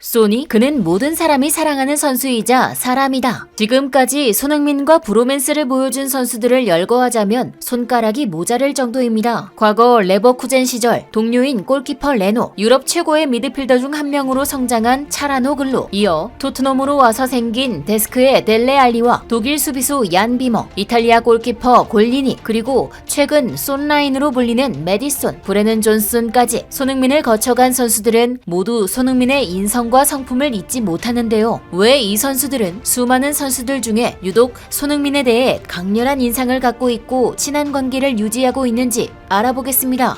소니, 그는 모든 사람이 사랑하는 선수이자 사람이다. 지금까지 손흥민과 브로맨스를 보여준 선수들을 열거하자면 손가락이 모자랄 정도입니다. 과거 레버쿠젠 시절 동료인 골키퍼 레노, 유럽 최고의 미드필더 중 한 명으로 성장한 차라노글루, 이어 토트넘으로 와서 생긴 데스크의 델레 알리와 독일 수비수 얀 비머, 이탈리아 골키퍼 골리니, 그리고 최근 손라인으로 불리는 메디손, 브레넌 존슨까지 손흥민을 거쳐간 선수들은 모두 손흥민의 인성 과 성품을 잊지 못하는데요. 왜 이 선수들은 수많은 선수들 중에 유독 손흥민에 대해 강렬한 인상을 갖고 있고 친한 관계를 유지하고 있는지 알아보겠습니다.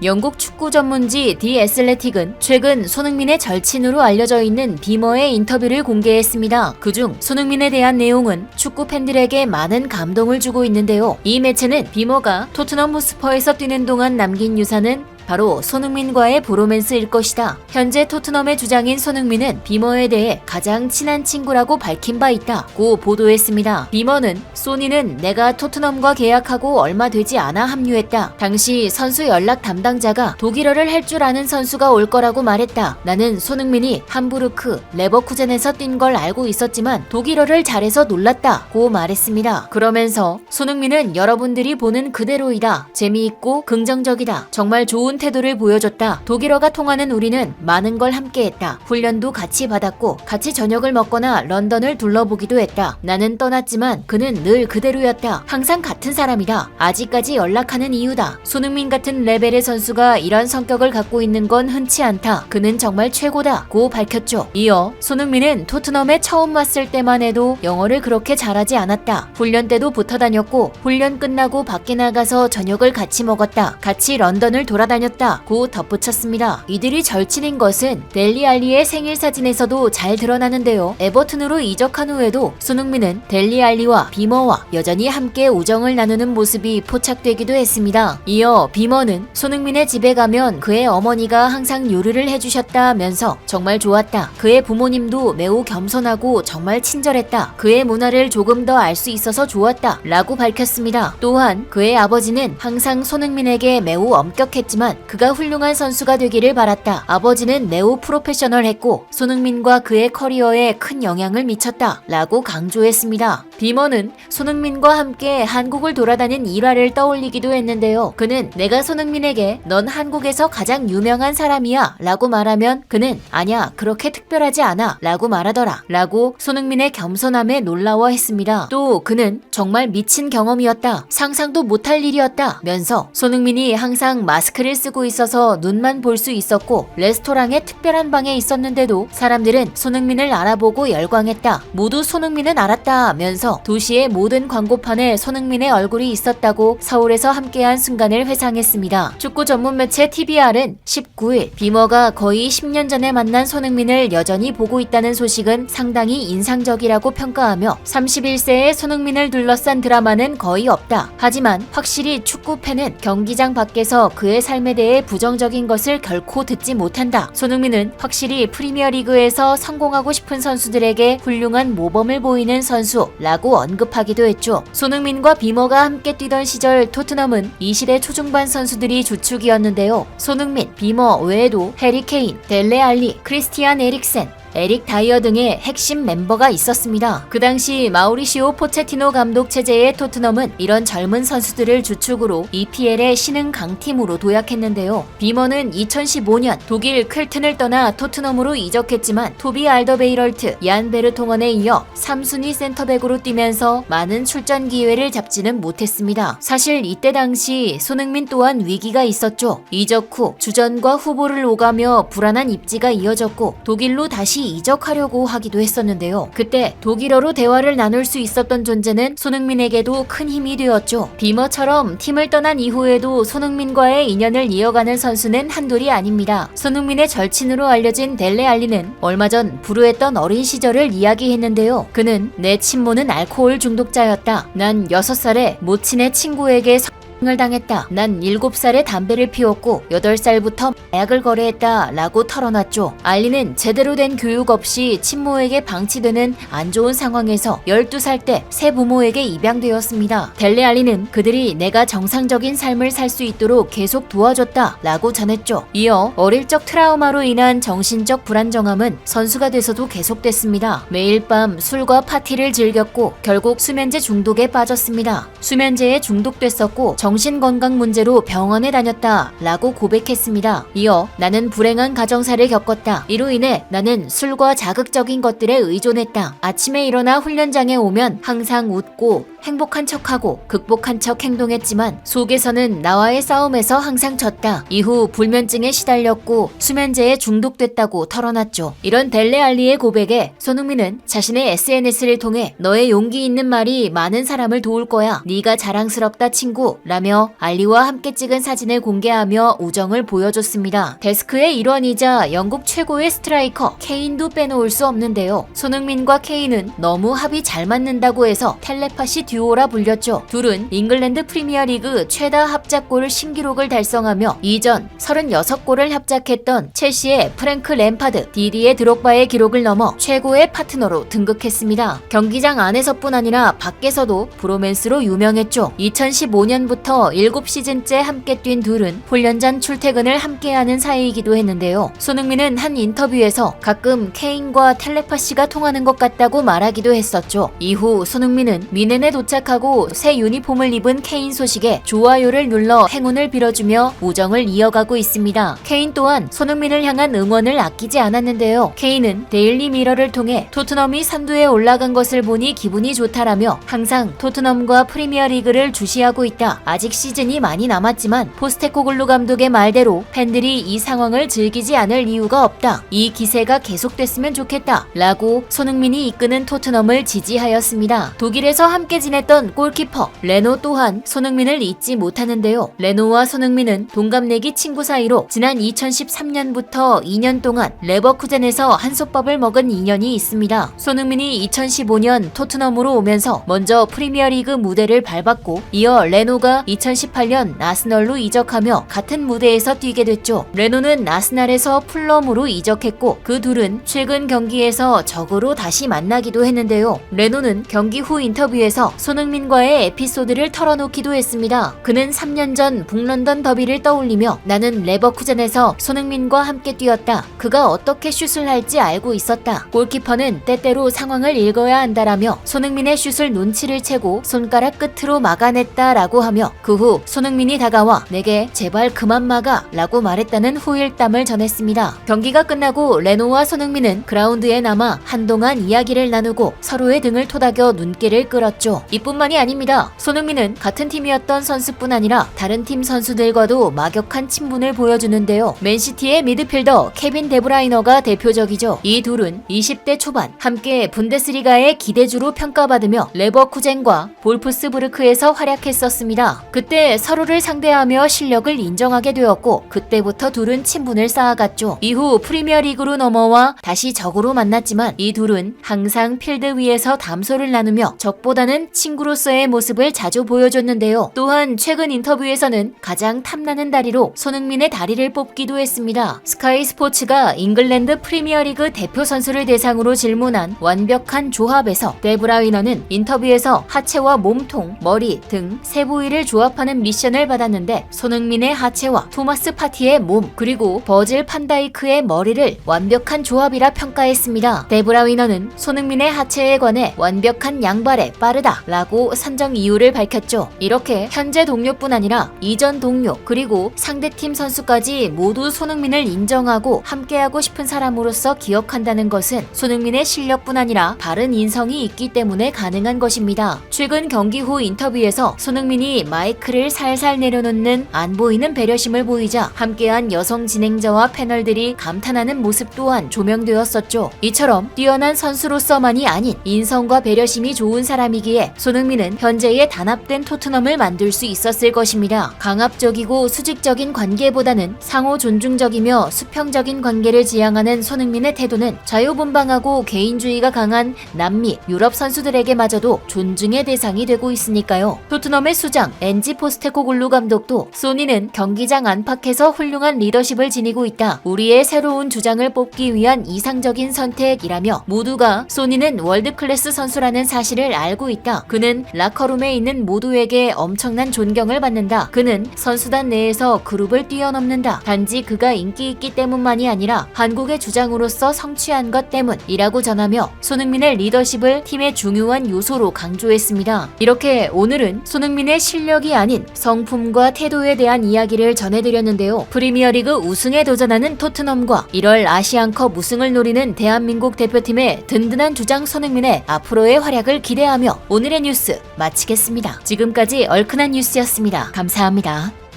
영국 축구 전문지 디 애슬레틱은 최근 손흥민의 절친으로 알려져 있는 비머의 인터뷰를 공개했습니다. 그중 손흥민에 대한 내용은 축구 팬들에게 많은 감동을 주고 있는데요. 이 매체는 비머가 토트넘 호스퍼에서 뛰는 동안 남긴 유산은 바로 손흥민과의 브로맨스일 것이다. 현재 토트넘의 주장인 손흥민은 비머에 대해 가장 친한 친구라고 밝힌 바 있다고 보도했습니다. 비머는 소니는 내가 토트넘과 계약하고 얼마 되지 않아 합류했다. 당시 선수 연락 담당자가 독일어를 할 줄 아는 선수가 올 거라고 말했다. 나는 손흥민이 함부르크, 레버쿠젠에서 뛴 걸 알고 있었지만 독일어를 잘해서 놀랐다고 말했습니다. 그러면서 손흥민은 여러분들이 보는 그대로이다. 재미있고 긍정적이다. 정말 좋은 태도를 보여줬다. 독일어가 통하는 우리는 많은 걸 함께했다. 훈련도 같이 받았고 같이 저녁을 먹거나 런던을 둘러보기도 했다. 나는 떠났지만 그는 늘 그대로였다. 항상 같은 사람이다. 아직까지 연락하는 이유다. 손흥민 같은 레벨의 선수가 이런 성격을 갖고 있는 건 흔치 않다. 그는 정말 최고다고 밝혔죠. 이어 손흥민은 토트넘에 처음 왔을 때만 해도 영어를 그렇게 잘하지 않았다. 훈련 때도 붙어 다녔고 훈련 끝나고 밖에 나가서 저녁을 같이 먹었다. 같이 런던을 돌아다녔다. 고 덧붙였습니다. 이들이 절친인 것은 델리 알리의 생일 사진에서도 잘 드러나는데요. 에버튼으로 이적한 후에도 손흥민은 델리 알리와 비머와 여전히 함께 우정을 나누는 모습이 포착되기도 했습니다. 이어 비머는 손흥민의 집에 가면 그의 어머니가 항상 요리를 해주셨다면서 정말 좋았다. 그의 부모님도 매우 겸손하고 정말 친절했다. 그의 문화를 조금 더 알 수 있어서 좋았다 라고 밝혔습니다. 또한 그의 아버지는 항상 손흥민에게 매우 엄격했지만 그가 훌륭한 선수가 되기를 바랐다. 아버지는 매우 프로페셔널했고 손흥민과 그의 커리어에 큰 영향을 미쳤다 라고 강조했습니다. 비머는 손흥민과 함께 한국을 돌아다닌 일화를 떠올리기도 했는데요. 그는 내가 손흥민에게 넌 한국에서 가장 유명한 사람이야 라고 말하면 그는 아니야 그렇게 특별하지 않아 라고 말하더라 라고 손흥민의 겸손함에 놀라워했습니다. 또 그는 정말 미친 경험이었다. 상상도 못할 일이었다 면서 손흥민이 항상 마스크를 쓰고 있어서 눈만 볼 수 있었고 레스토랑의 특별한 방에 있었는데도 사람들은 손흥민을 알아보고 열광했다. 모두 손흥민은 알았다면서 도시의 모든 광고판에 손흥민의 얼굴이 있었다고 서울에서 함께한 순간을 회상했습니다. 축구 전문 매체 TBR은 19일 비머가 거의 10년 전에 만난 손흥민을 여전히 보고 있다는 소식은 상당히 인상적이라고 평가하며 31세의 손흥민을 둘러싼 드라마는 거의 없다. 하지만 확실히 축구 팬은 경기장 밖에서 그의 삶에 대해 부정적인 것을 결코 듣지 못한다. 손흥민은 확실히 프리미어리그에서 성공하고 싶은 선수들에게 훌륭한 모범을 보이는 선수라고 언급하기도 했죠. 손흥민과 비머가 함께 뛰던 시절 토트넘은 이 시대 초중반 선수들이 주축이었는데요. 손흥민, 비머 외에도 해리 케인, 델레 알리, 크리스티안 에릭센, 에릭 다이어 등의 핵심 멤버가 있었습니다. 그 당시 마우리시오 포체티노 감독 체제의 토트넘은 이런 젊은 선수들을 주축으로 EPL의 신흥 강팀으로 도약했는데요. 비머는 2015년 독일 쾰튼을 떠나 토트넘으로 이적했지만 토비 알더베이럴트, 얀 베르통원에 이어 3순위 센터백으로 뛰면서 많은 출전 기회를 잡지는 못했습니다. 사실 이때 당시 손흥민 또한 위기가 있었죠. 이적 후 주전과 후보를 오가며 불안한 입지가 이어졌고 독일로 다시 이적하려고 하기도 했었는데요. 그때 독일어로 대화를 나눌 수 있었던 존재는 손흥민에게도 큰 힘이 되었죠. 비머처럼 팀을 떠난 이후에도 손흥민과의 인연을 이어가는 선수는 한둘이 아닙니다. 손흥민의 절친으로 알려진 델레 알리는 얼마 전 불우했던 어린 시절을 이야기했는데요. 그는 내 친모는 알코올 중독자였다. 난 6살에 모친의 친구에게 을 당했다. 난 7살에 담배를 피웠고 8살부터 마약을 거래했다 라고 털어놨죠. 알리는 제대로 된 교육 없이 친모에게 방치되는 안 좋은 상황에서 12살 때 새 부모에게 입양되었습니다. 델레 알리는 그들이 내가 정상적인 삶을 살 수 있도록 계속 도와줬다 라고 전했죠. 이어 어릴 적 트라우마로 인한 정신적 불안정함은 선수가 돼서도 계속됐습니다. 매일 밤 술과 파티를 즐겼고 결국 수면제 중독에 빠졌습니다. 수면제에 중독됐었고 정신건강 문제로 병원에 다녔다 라고 고백했습니다. 이어 나는 불행한 가정사를 겪었다. 이로 인해 나는 술과 자극적인 것들에 의존했다. 아침에 일어나 훈련장에 오면 항상 웃고 행복한 척하고 극복한 척 행동했지만 속에서는 나와의 싸움에서 항상 졌다. 이후 불면증에 시달렸고 수면제에 중독됐다고 털어놨죠. 이런 델레 알리의 고백에 손흥민은 자신의 SNS를 통해 너의 용기 있는 말이 많은 사람을 도울 거야. 네가 자랑스럽다 친구 라며 알리와 함께 찍은 사진을 공개하며 우정을 보여줬습니다. 데스크의 일원이자 영국 최고의 스트라이커 케인도 빼놓을 수 없는데요. 손흥민과 케인은 너무 합이 잘 맞는다고 해서 텔레파시 듀오라 불렸죠. 둘은 잉글랜드 프리미어리그 최다 합작골 신기록을 달성하며 이전 36골을 합작했던 첼시의 프랭크 램파드, 디디에 드록바의 기록을 넘어 최고의 파트너로 등극했습니다. 경기장 안에서뿐 아니라 밖에서도 브로맨스로 유명했죠. 2015년부터 7시즌째 함께 뛴 둘은 훈련장 출퇴근을 함께하는 사이이기도 했는데요. 손흥민은 한 인터뷰에서 가끔 케인과 텔레파시가 통하는 것 같다고 말하기도 했었죠. 이후 손흥민은 미넨에 도착하고 새 유니폼을 입은 케인 소식에 좋아요를 눌러 행운을 빌어주며 우정을 이어가고 있습니다. 케인 또한 손흥민을 향한 응원을 아끼지 않았는데요. 케인은 데일리 미러를 통해 토트넘이 선두에 올라간 것을 보니 기분이 좋다라며 항상 토트넘과 프리미어리그를 주시하고 있다. 아직 시즌이 많이 남았지만 포스테코글루 감독의 말대로 팬들이 이 상황을 즐기지 않을 이유가 없다. 이 기세가 계속됐으면 좋겠다 라고 손흥민이 이끄는 토트넘을 지지하였습니다. 독일에서 함께 지냈던 골키퍼 레노 또한 손흥민을 잊지 못하는데요. 레노와 손흥민은 동갑내기 친구 사이로 지난 2013년부터 2년 동안 레버쿠젠에서 한솥밥을 먹은 인연이 있습니다. 손흥민이 2015년 토트넘으로 오면서 먼저 프리미어리그 무대를 밟았고 이어 레노가 2018년 아스널로 이적하며 같은 무대에서 뛰게 됐죠. 레노는 아스날에서 풀럼으로 이적했고 그 둘은 최근 경기에서 적으로 다시 만나기도 했는데요. 레노는 경기 후 인터뷰에서 손흥민과의 에피소드를 털어놓기도 했습니다. 그는 3년 전 북런던 더비를 떠올리며 나는 레버쿠젠에서 손흥민과 함께 뛰었다. 그가 어떻게 슛을 할지 알고 있었다. 골키퍼는 때때로 상황을 읽어야 한다라며 손흥민의 슛을 눈치를 채고 손가락 끝으로 막아냈다라고 하며 그 후 손흥민이 다가와 내게 제발 그만 막아 라고 말했다는 후일담을 전했습니다. 경기가 끝나고 레노와 손흥민은 그라운드에 남아 한동안 이야기를 나누고 서로의 등을 토닥여 눈길을 끌었죠. 이뿐만이 아닙니다. 손흥민은 같은 팀이었던 선수뿐 아니라 다른 팀 선수들과도 막역한 친분을 보여주는데요. 맨시티의 미드필더 케빈 데브라이너가 대표적이죠. 이 둘은 20대 초반 함께 분데스리가의 기대주로 평가받으며 레버쿠젠과 볼프스부르크에서 활약했었습니다. 그때 서로를 상대하며 실력을 인정하게 되었고 그때부터 둘은 친분을 쌓아갔죠. 이후 프리미어리그로 넘어와 다시 적으로 만났지만 이 둘은 항상 필드 위에서 담소를 나누며 적보다는 친구로서의 모습을 자주 보여줬는데요. 또한 최근 인터뷰에서는 가장 탐나는 다리로 손흥민의 다리를 뽑기도 했습니다. 스카이 스포츠가 잉글랜드 프리미어리그 대표 선수를 대상으로 질문한 완벽한 조합에서 데브라이너는 인터뷰에서 하체와 몸통, 머리 등 세 부위를 조합하는 미션을 받았는데 손흥민의 하체와 토마스 파티의 몸 그리고 버질 판다이크의 머리를 완벽한 조합이라 평가했습니다. 데브라이너는 손흥민의 하체에 관해 완벽한 양발에 빠르다 라고 선정 이유를 밝혔죠. 이렇게 현재 동료뿐 아니라 이전 동료 그리고 상대팀 선수까지 모두 손흥민을 인정하고 함께하고 싶은 사람으로서 기억한다는 것은 손흥민의 실력뿐 아니라 바른 인성이 있기 때문에 가능한 것입니다. 최근 경기 후 인터뷰에서 손흥민이 마이크를 살살 내려놓는 안 보이는 배려심을 보이자 함께한 여성 진행자와 패널들이 감탄하는 모습 또한 조명되었었죠. 이처럼 뛰어난 선수로서만이 아닌 인성과 배려심이 좋은 사람이기에 손흥민은 현재의 단합된 토트넘을 만들 수 있었을 것입니다. 강압적이고 수직적인 관계보다는 상호 존중적이며 수평적인 관계를 지향하는 손흥민의 태도는 자유분방하고 개인주의가 강한 남미, 유럽 선수들에게마저도 존중의 대상이 되고 있으니까요. 토트넘의 수장 엔지 포스테코글루 감독도 소니는 경기장 안팎에서 훌륭한 리더십을 지니고 있다. 우리의 새로운 주장을 뽑기 위한 이상적인 선택이라며 모두가 소니는 월드클래스 선수라는 사실을 알고 있다. 그는 라커룸에 있는 모두에게 엄청난 존경을 받는다. 그는 선수단 내에서 그룹을 뛰어넘는다. 단지 그가 인기 있기 때문만이 아니라 한국의 주장으로서 성취한 것 때문이라고 전하며 손흥민의 리더십을 팀의 중요한 요소로 강조했습니다. 이렇게 오늘은 손흥민의 실력이 아닌 성품과 태도에 대한 이야기를 전해드렸는데요. 프리미어리그 우승에 도전하는 토트넘과 1월 아시안컵 우승을 노리는 대한민국 대표팀의 든든한 주장 손흥민의 앞으로의 활약을 기대하며 오늘의 뉴스 마치겠습니다. 지금까지 얼큰한 뉴스였습니다. 감사합니다.